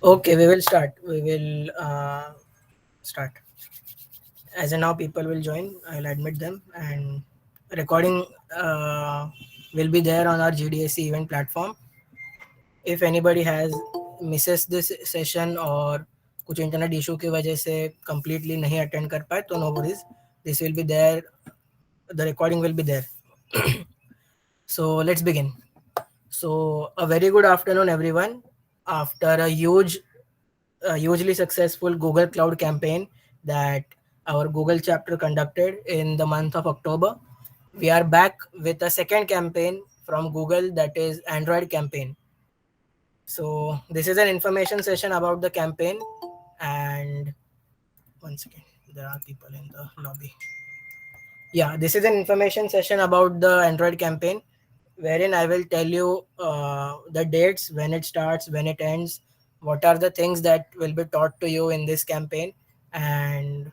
Okay, we will start. We will start. As in now, people will join. I'll admit them, and recording will be there on our GDSC event platform. If anybody has misses this session or कुछ internet issue की वजह से completely नहीं attend कर पाए तो no worries. This will be there. The recording will be there. So let's begin. So a very good afternoon, everyone. After a hugely successful Google Cloud campaign that our Google chapter conducted in the month of October, we are back with a second campaign from Google, that is Android campaign. So this is an information session about the campaign, and one second, there are people in the lobby. Yeah, this is an information session about the Android campaign, wherein I will tell you the dates, when it starts, when it ends, what are the things that will be taught to you in this campaign, and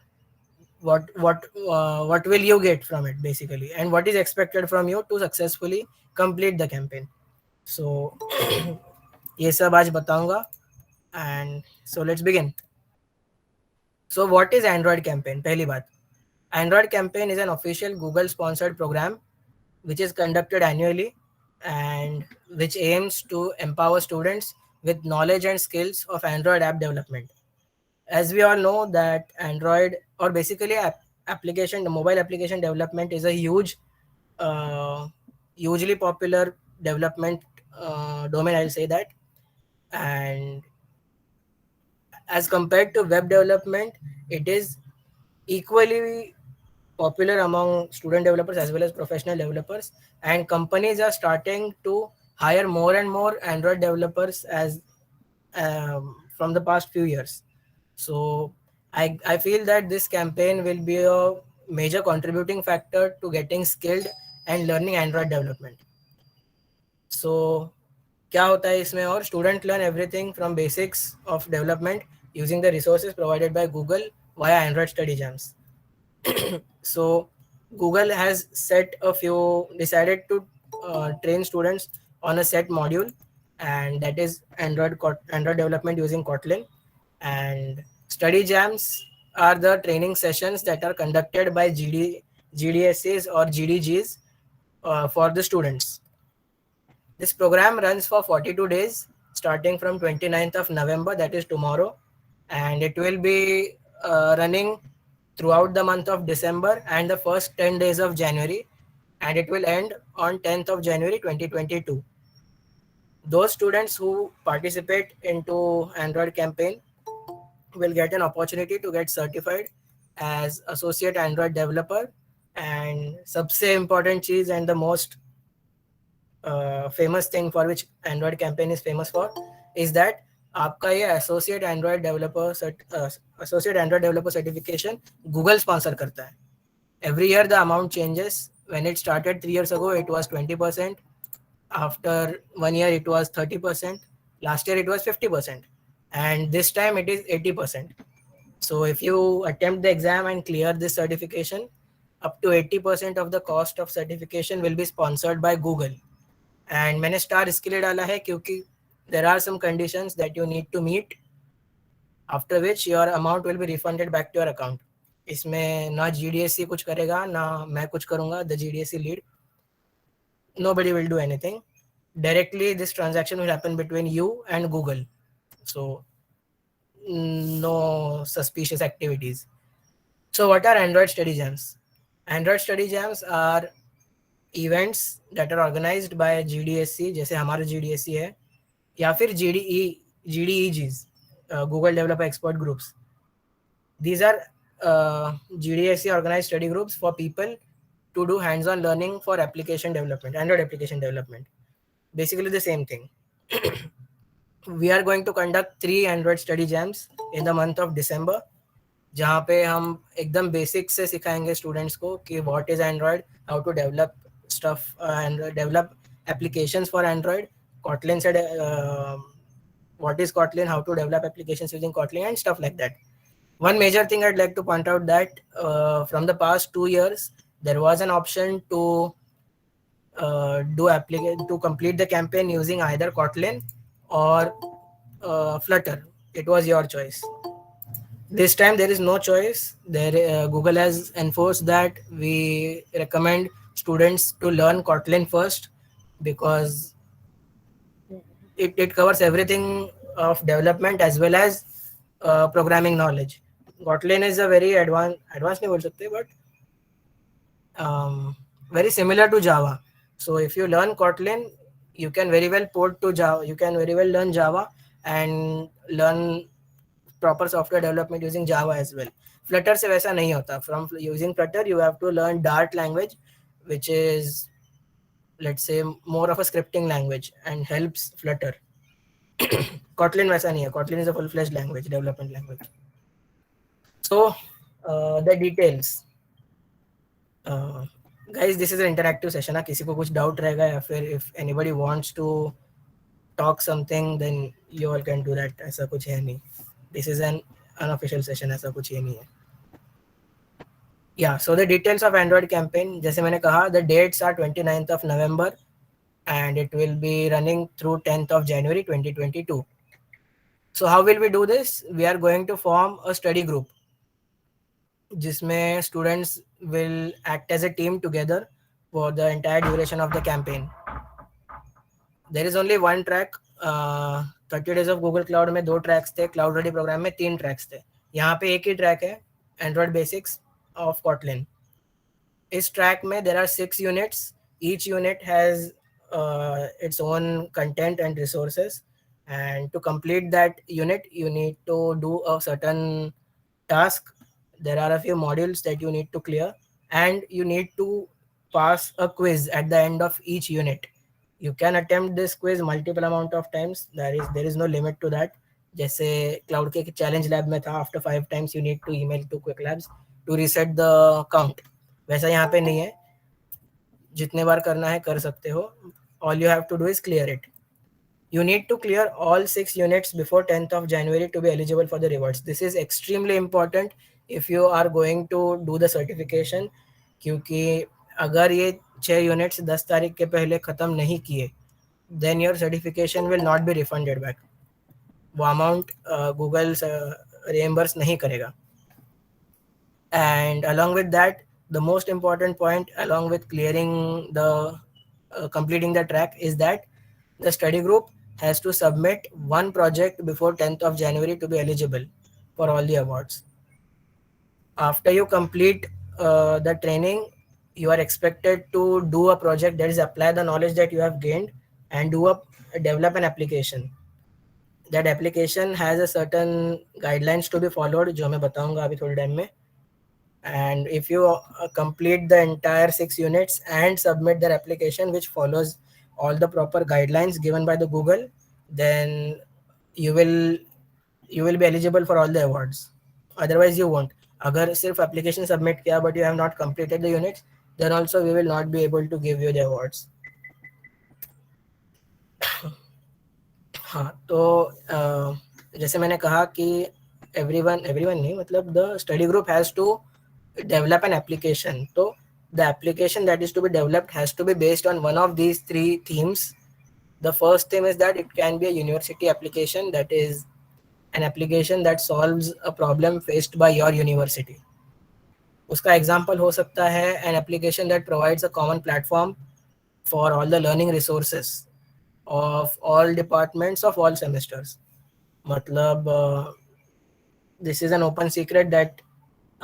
what will you get from it basically, and what is expected from you to successfully complete the campaign. So ये सब आज बताऊंगा, and so let's begin. So what is Android campaign? पहली बात, Android campaign is an official Google sponsored program which is conducted annually and which aims to empower students with knowledge and skills of Android app development. As we all know that Android, or basically application, the mobile application development is a uh, hugely popular development domain, I'll say that. And as compared to web development, it is equally popular among student developers as well as professional developers, and companies are starting to hire more and more Android developers as from the past few years. So I feel that this campaign will be a major contributing factor to getting skilled and learning Android development. So क्या होता है इसमें, और student learn everything from basics of development using the resources provided by Google via Android study jams. So Google has decided to train students on a set module, and that is Android development using Kotlin. And study jams are the training sessions that are conducted by GDSs or GDGs for the students. This program runs for 42 days, starting from 29th of November, that is tomorrow, and it will be running throughout the month of December and the first 10 days of January, and it will end on 10th of January 2022. Those students who participate into Android campaign will get an opportunity to get certified as associate Android developer. And सबसे important चीज and the most famous thing for which Android campaign is famous for is that आपका ये associate Android developer certification Google sponsor करता है. Every year the amount changes. When it started 3 years ago, it was 20%. After 1 year, it was 30%. Last year, it was 50%. And this time, it is 80%. So if you attempt the exam and clear this certification, up to 80% of the cost of certification will be sponsored by Google. And मैंने star इसके लिए डाला है क्योंकि there are some conditions that you need to meet, after which your amount will be refunded back to your account. इसमें ना GDSC कुछ करेगा ना मैं कुछ करूँगा, the GDSC lead. Nobody will do anything. Directly, this transaction will happen between you and Google. So no suspicious activities. So what are Android study jams? Android study jams are events that are organized by GDSC, जैसे हमारा GDSC है, या फिर GDEGs, Google Developer Expert Groups. These are GDSC organized study groups for people to do hands-on learning for application development, Android application development. Basically the same thing. We are going to conduct 3 Android study jams in the month of December, जहाँ पे हम एकदम basic से सिखाएंगे students को कि what is Android, how to develop stuff and develop applications for Android, Kotlin said what is Kotlin, how to develop applications using Kotlin and stuff like that. One major thing I'd like to point out that from the past 2 years there was an option to to complete the campaign using either Kotlin or Flutter. it was your choice. This time there is no choice. Google has enforced that we recommend students to learn Kotlin first, because it covers everything of development as well as programming knowledge. Kotlin is a very advanced नहीं बोल सकते, but very similar to Java. So if you learn Kotlin, you can very well port to Java. You can very well learn Java and learn proper software development using Java as well. Flutter से वैसा नहीं होता. From using Flutter, you have to learn Dart language, which is, let's say, more of a scripting language and helps Flutter. Kotlin वैसा नहीं है. Kotlin is a full-fledged language, development language. So the details. Guys, this is an interactive session. किसी को कुछ doubt रहेगा या फिर if anybody wants to talk something, then you all can do that. ऐसा कुछ है नहीं. This is an unofficial session. ऐसा कुछ ही नहीं है. Yeah, so the details of Android campaign, जैसे मैंने कहा, the dates are 29th of November and it will be running through 10th of January 2022. So how will we do this? We are going to form a study group जिसमें students will act as a team together for the entire duration of the campaign. There is only one track. 30 days of Google Cloud में 2 tracks थे, Cloud Ready program में 3 tracks थे. यहाँ पे एक ही track है, Android Basics of Kotlin. इस track में there are 6 units. Each unit has its own content and resources. And to complete that unit, you need to do a certain task. There are a few modules that you need to clear, and you need to pass a quiz at the end of each unit. You can attempt this quiz multiple amount of times. There is no limit to that. जैसे cloud के challenge lab में था, after 5 times you need to email to Quick Labs to reset the count. वैसा यहाँ पे नहीं है. जितने बार करना है कर सकते हो. All you have to do is clear it. You need to clear all 6 units before 10th of January to be eligible for the rewards. This is extremely important if you are going to do the certification, क्योंकि अगर ये 6 units 10 तारीख के पहले ख़त्म नहीं किए, then your certification will not be refunded back. वो amount Google reimburse नहीं करेगा. And along with that, the most important point along with clearing the completing the track is that the study group has to submit one project before 10th of January to be eligible for all the awards. After you complete the training, you are expected to do a project, that is apply the knowledge that you have gained and develop an application. That application has a certain guidelines to be followed, जो मैं बताऊंगा अभी थोड़ी time में. And if you complete the entire 6 units and submit their application which follows all the proper guidelines given by the Google, then you will be eligible for all the awards. Otherwise you won't. अगर सिर्फ application submit किया but you have not completed the units, then also we will not be able to give you the awards. हाँ, तो जैसे मैंने कहा कि everyone नहीं, मतलब the study group has to develop an application. So the application that is to be developed has to be based on one of these 3 themes. The first theme is that it can be a university application, that is an application that solves a problem faced by your university. उसका example हो सकता है an application that provides a common platform for all the learning resources of all departments of all semesters. मतलब this is an open secret that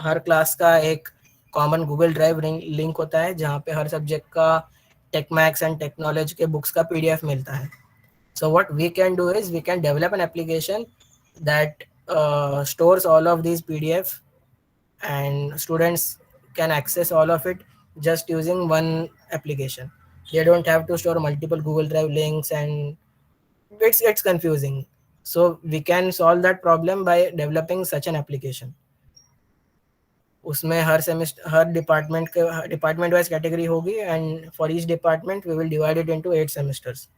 her class का एक common Google drive link होता है जहाँ पे हर सब्जेक्ट का tech max and technology के बुक्स का पीडीएफ मिलता है. So what we can do is we can develop an application that stores all of these PDF and students can access all of it just using one application. They don't have to store multiple Google Drive links and it's confusing. So we can solve that problem by developing such an application. उसमें हर semester हर department wise category होगी and for each department we will divide it into 8 semesters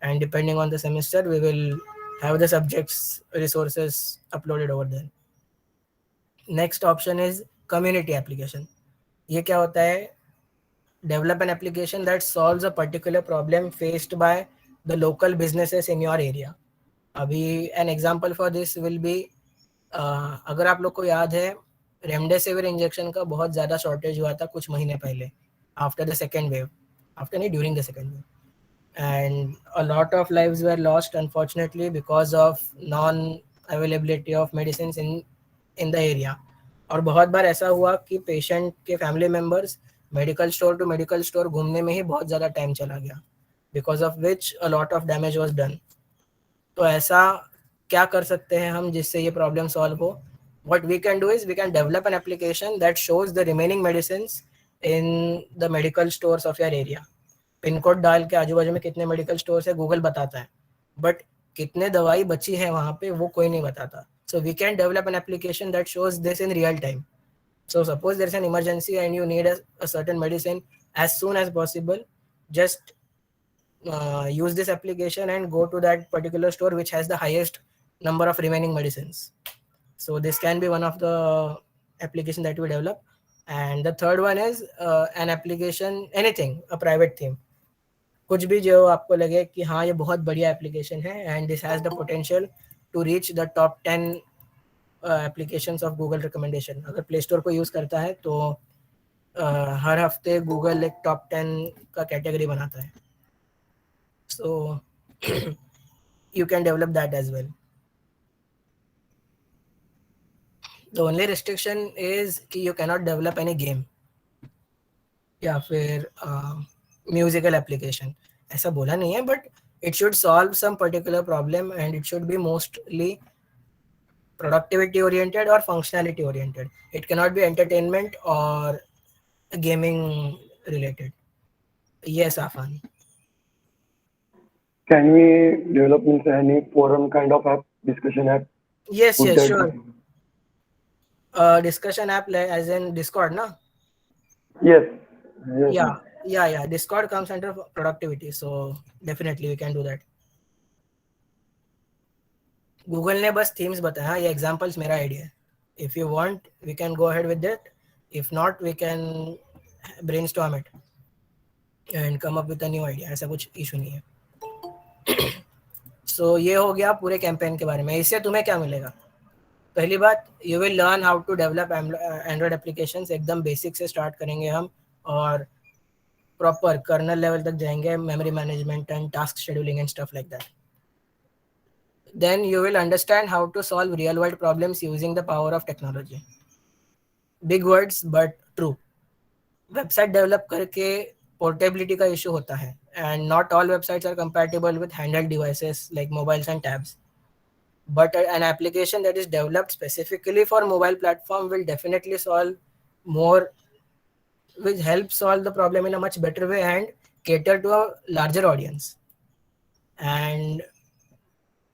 and depending on the semester we will have the subjects resources uploaded over there. Next option is community application. ये क्या होता है? Develop an application that solves a particular problem faced by the local businesses in your area. अभी an example for this will be, अगर आप लोग को याद है, रेमडेसिविर इंजेक्शन का बहुत ज़्यादा शॉर्टेज हुआ था कुछ महीने पहले, after the second wave, after नहीं, during the second wave, and a lot of lives were lost unfortunately because of non availability of medicines in the area. और बहुत बार ऐसा हुआ कि पेशेंट के family members medical store to medical store घूमने में ही बहुत ज़्यादा टाइम चला गया, because of which a lot of damage was done. तो ऐसा क्या कर सकते हैं हम जिससे ये प्रॉब्लम सॉल्व हो? What we can do is we can develop an application that shows the remaining medicines in the medical stores of your area. Pin code डाल के आजू बाजू में कितने मेडिकल स्टोर है गूगल बताता है, बट कितने दवाई बची है वहाँ पे वो कोई नहीं बताता. So we can develop an application that shows this in real time. So suppose there's an emergency and you need a certain medicine as soon as possible, just use this application and go to that particular store which has the highest number of remaining medicines. So this can be one of the application that we develop. And the third one is an application, anything, a private theme. कुछ भी जो आपको लगे कि हाँ ये बहुत बढ़िया एप्लीकेशन है and this has the potential to reach the top 10 applications of Google recommendation. अगर प्ले स्टोर को यूज़ करता है तो हर हफ्ते गूगल एक टॉप 10 का कैटेगरी बनाता है. So you can develop that as well. The only restriction is कि you cannot develop any game या फिर musical application. ऐसा बोला नहीं है, but it should solve some particular problem and it should be mostly productivity oriented or functionality oriented. It cannot be entertainment or gaming related. Yes, Afan. Can we develop any forum kind of app, discussion app? Yes, Would yes, that sure. be- Discussion app as in Discord, na? Yes. Yes. Yeah. Discord comes under productivity, so definitely we can do that. Google ने बस themes बताया, ये examples मेरा idea है. If you want, we can go ahead with that. If not, we can brainstorm it and come up with a new idea. ऐसा कुछ issue नहीं है. So ये हो गया पूरे कैंपेन के बारे में. इससे तुम्हें क्या मिलेगा? पहली बात, you will learn how to develop Android applications. एकदम बेसिक से स्टार्ट करेंगे हम और प्रॉपर कर्नल लेवल तक जाएंगे, memory management and task scheduling and stuff like that. Then you will understand how to solve real world problems using the power of technology. Big words but true. Website develop करके portability का issue होता है and not all websites are compatible with handheld devices like mobiles and tabs. But an application that is developed specifically for mobile platform will definitely will help solve the problem in a much better way and cater to a larger audience. And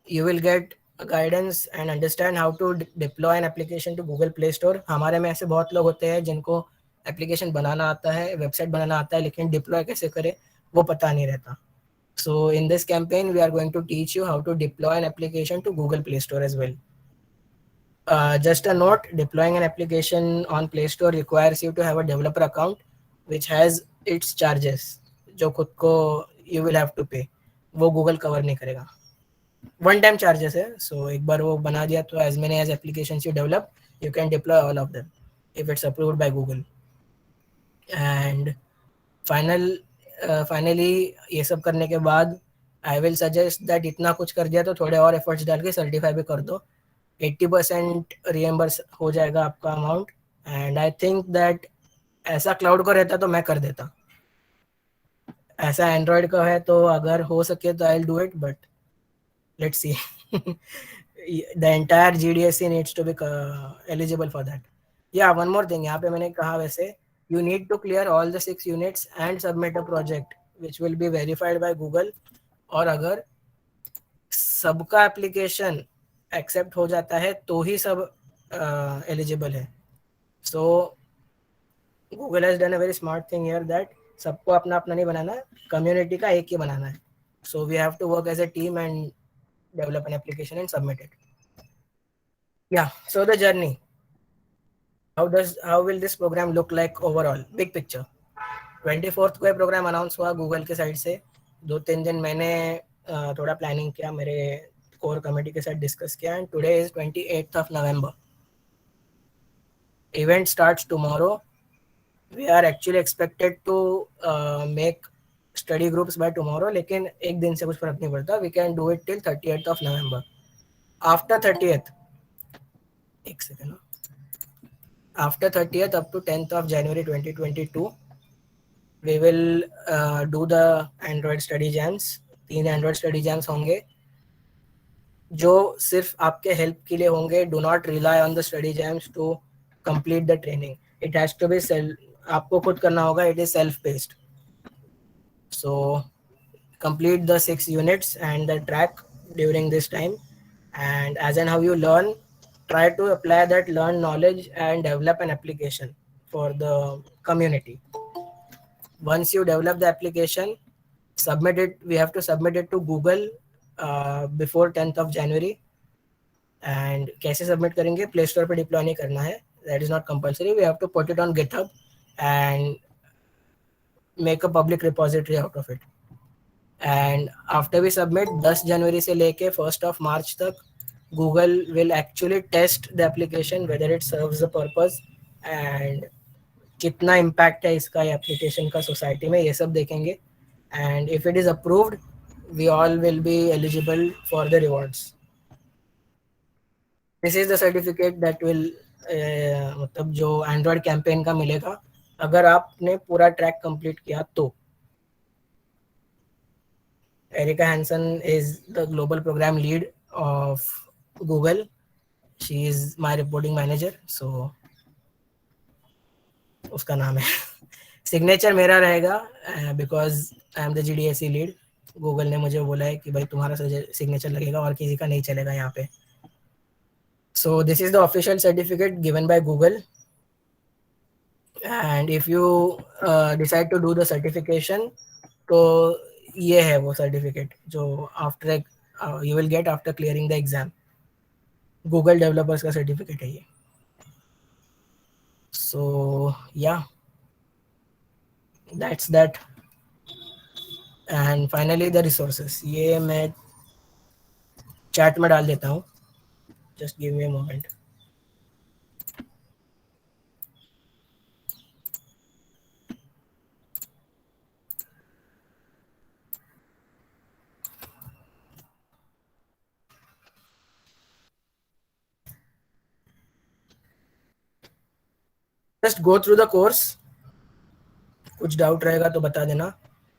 you will get a guidance and understand how to deploy an application to Google Play Store. हमारे में ऐसे बहुत लोग होते हैं जिनको application बनाना आता है, वेबसाइट बनाना आता है, लेकिन डिप्लॉय कैसे करें वो पता नहीं रहता. So in this campaign, we are going to teach you how to deploy an application to Google Play Store as well. Just a note, deploying an application on Play Store requires you to have a developer account which has its charges. जो खुद को you will have to pay. वो Google cover नहीं करेगा. One time charges है. So एक बार वो बना दिया तो as many as applications you develop, you can deploy all of them if it's approved by Google. And finally ये सब करने के बाद आई विल सजेस्ट दैट इतना कुछ कर दिया तो थोड़े और एफर्ट्स डाल के सर्टिफाई भी कर दो. 80% रिएम्बर्स हो जाएगा आपका amount. And I think that ऐसा क्लाउड को रहता तो मैं कर देता. ऐसा एंड्रॉयड का है तो अगर हो सके तो I will do it, but let's see. The entire GDSC needs to be eligible for that. Yeah one more thing, यहाँ पे मैंने कहा वैसे you need to clear all the 6 units and submit a project which will be verified by Google. और अगर सबका application accept हो जाता है तो ही सब एलिजिबल है. सो Google has done a very smart thing here that सबको अपना अपना नहीं बनाना, कम्युनिटी का एक ही बनाना है. So we have to work as a team and develop an application and submit it. Yeah, so the journey. How will this program look like overall? Big picture. 24th को ये programme announce हुआ Google के side से. 2-3 दिन मैंने थोड़ा planning किया, मेरे कोर कमेटी के साथ डिस्कस किया and today is 28th of November. Event starts tomorrow. We are actually expected to make study groups by tomorrow, लेकिन एक दिन से कुछ फर्क नहीं पड़ता. We can do it till 30th of November. After 30th, एक second, after 30th up to 10th of January 2022, we will do the Android study jams. 3 Android study jams होंगे जो सिर्फ आपके हेल्प के लिए होंगे. Do not rely on the study jams to complete the training. It has to be self, आपको खुद करना होगा. It is self based. So complete the 6 units and the track during this time, and as and how you learn, try to apply that learned knowledge and develop an application for the community. Once you develop the application, submit it. We have to submit it to Google before 10th of January. And कैसे submit करेंगे? Play Store पे deploy नहीं करना है. That is not compulsory. We have to put it on GitHub and make a public repository out of it. And after we submit, 10 जनवरी से लेके 1st of March तक Google will actually test the application whether it serves the purpose and कितना impact है इसका application का society में, ये सब देखेंगे. And if it is approved, we all will be eligible for the rewards. This is the certificate that will मतलब जो Android campaign का मिलेगा अगर आपने पूरा ट्रैक कंप्लीट किया तो. Erica Hansen is the global program lead of Google. She is my reporting manager. So उसका नाम है. सिग्नेचर मेरा रहेगा because I am the GDSC lead. Google ने मुझे बोला है कि भाई तुम्हारा सिग्नेचर लगेगा और किसी का नहीं चलेगा यहाँ पे. So this is the official certificate given by Google. And if you decide to do the certification, तो ये है वो सर्टिफिकेट जो after you will get after clearing the exam. Google developers का सर्टिफिकेट है ये. So yeah that's that. And finally the resources, ये मैं चैट में डाल देता हूँ. Just give me a moment. Just go through the course. कुछ डाउट रहेगा तो बता देना.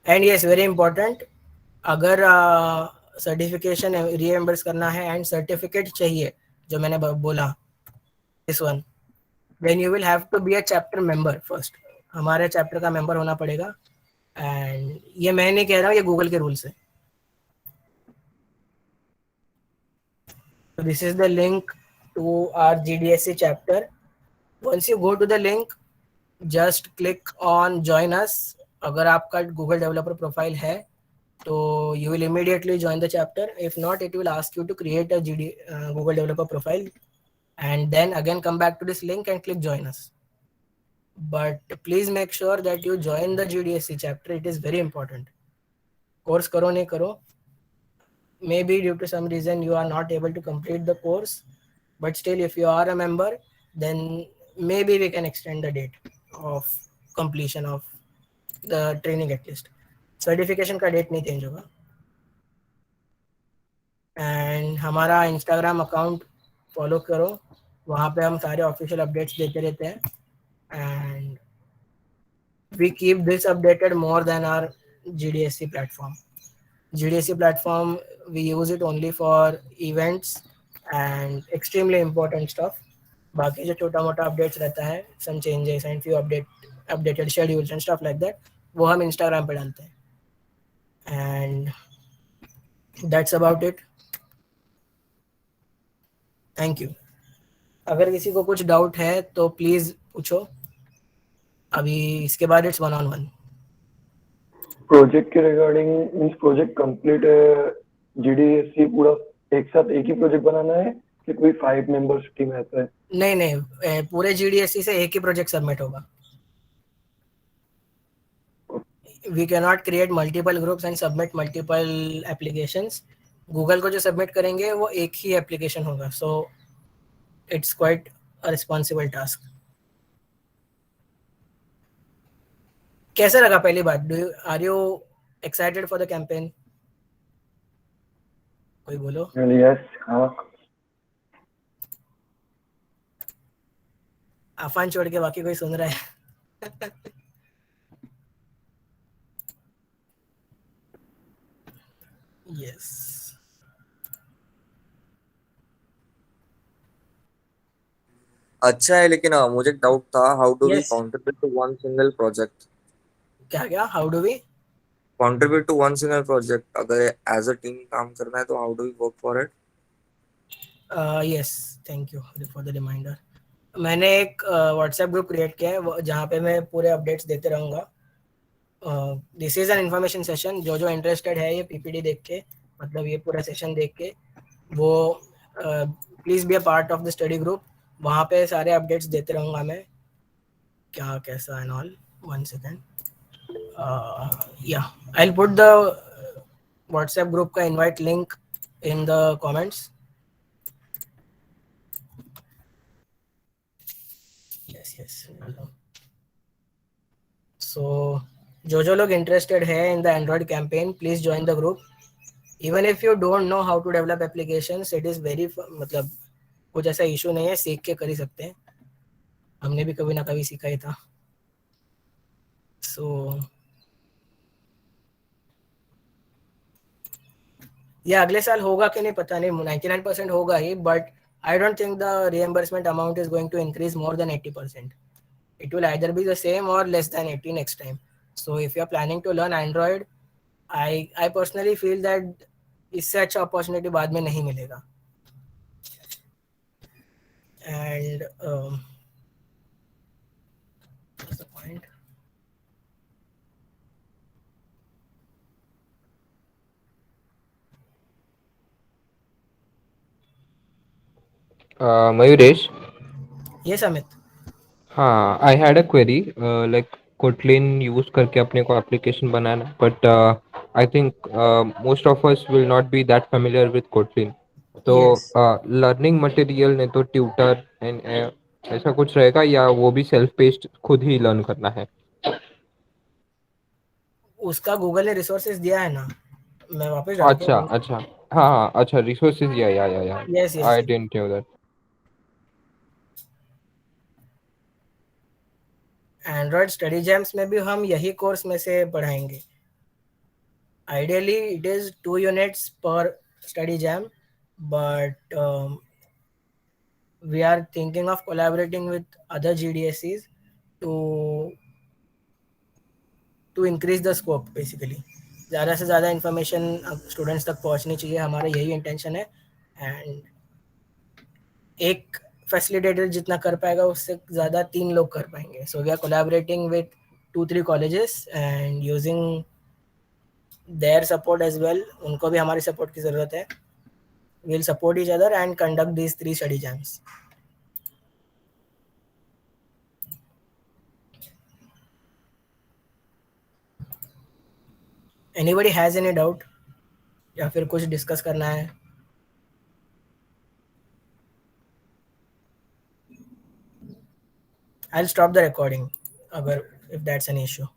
एंड येस, वेरी इंपॉर्टेंट, अगर सर्टिफिकेशन रीएम्बर्स करना है एंड सर्टिफिकेट चाहिए जो मैंने बोला this one, then you will have to be a chapter member first. हमारे चैप्टर का मेंबर होना पड़ेगा. एंड ये मैं नहीं कह रहा हूँ, ये गूगल के रूल्स है. So this is the link to our GDSC chapter. Once you go to the link, just click on join us. अगर आपका Google developer profile है तो you will immediately join the chapter. If not, it will ask you to create a Google developer profile and then again come back to this link and click join us. But please make sure that you join the GDSC chapter. It is very important. Course करो नहीं करो, maybe due to some reason you are not able to complete the course, but still if you are a member, then maybe we can extend the date of completion of the training at least. Certification का date नहीं change होगा. And हमारा Instagram account follow करो, वहाँ पे हम सारे official updates देते रहते हैं. And we keep this updated more than our GDSC platform. GDSC platform, we use it only for events and extremely important stuff. बाकी जो छोटा मोटा updates रहता है, some changes and few updated schedules and stuff like that, वो हम Instagram पे डालते हैं. And that's about it. Thank you. अगर किसी को कुछ डाउट है तो प्लीज पूछो. अभी इसके बाद इट्स 1-on-1. प्रोजेक्ट के रिगार्डिंग मींस प्रोजेक्ट कंप्लीट है, जीडीएससी पूरा एक साथ एक ही प्रोजेक्ट बनाना है कि कोई 5 मेंबर्स टीम ऐसा है? नहीं, पूरे जीडीएससी से एक ही प्रोजेक्ट सबमिट होगा. We cannot create multiple groups and submit multiple applications. Google को जो सबमिट करेंगे वो एक ही एप्लीकेशन होगा, so it's quite a responsible task. कैसा लगा पहली बार? Are you excited for the campaign? कोई बोलो। यस, हाँ। आफान छोड़ के बाकी कोई सुन रहा है? यस। अच्छा है, लेकिन मुझे एक डाउट था, how do we yes. Contribute to one single project? क्या क्या? How do we? Contribute to one single project, अगर एज अ टीम काम करना है तो how do we work for it? Yes, thank you for the reminder. मैंने एक WhatsApp group create किया है जहाँ पे मैं पूरे अपडेट्स देते रहूँगा। This is an information session. जो जो इंटरेस्टेड है ये पीपीटी देख के, मतलब ये पूरा सेशन देख के, वो please be a part of the study group. वहाँ पे सारे अपडेट्स देते रहूँगा मैं, क्या कैसा एंड ऑल। वन सेकेंड, या I will put the WhatsApp group का invite link in the comments. Yes yes. So जो लोग इंटरेस्टेड है in the Android campaign, please join the group. Even if you don't know how to develop applications, it is very, मतलब कुछ ऐसा issue नहीं है, सीख के कर ही सकते हैं। हमने भी कभी ना कभी सीखा ही था। सो ये अगले साल होगा कि नहीं पता नहीं, 99% होगा ही, but I don't think the reimbursement amount is going to increase more than 80%. It will either be the same or less than 80 next time. So if you are planning to learn Android, I personally feel that इससे अच्छा opportunity बाद में नहीं मिलेगा। And what's the point? Mayuresh, Yes, Amit. हाँ, I had a query. Like Kotlin use करके अपने को application banana, but I think most of us will not be that familiar with Kotlin. तो Yes. लर्निंग मटेरियल ने तो tutor and ऐसा कुछ रहेगा, या वो भी सेल्फ पेस्ड खुद ही लर्न करना है? उसका गूगल ने रिसोर्सेज दिया है ना, मैं वापस डालता अच्छा हूँ। अच्छा, हाँ हाँ, अच्छा, resources, yeah yes yes. I didn't know that. Android study jams में भी हम यही कोर्स में से पढ़ाएंगे। आइडियली इट इज 2 units पर study jam, but we are thinking of collaborating with other GDSCs to increase the scope basically। ज़्यादा से ज़्यादा इन्फॉर्मेशन स्टूडेंट्स तक पहुंचनी चाहिए, हमारा यही इंटेंशन है। एंड एक फैसिलिटेटर जितना कर पाएगा उससे ज़्यादा 3 लोग कर पाएंगे। So we are collaborating with 2-3 colleges and using their support as well. उनको भी हमारी सपोर्ट की ज़रूरत है। we'll support each other and conduct these 3 study jams. Anybody has any doubt या फिर कुछ डिस्कस करना है? I'll stop the recording अगर if that's an issue.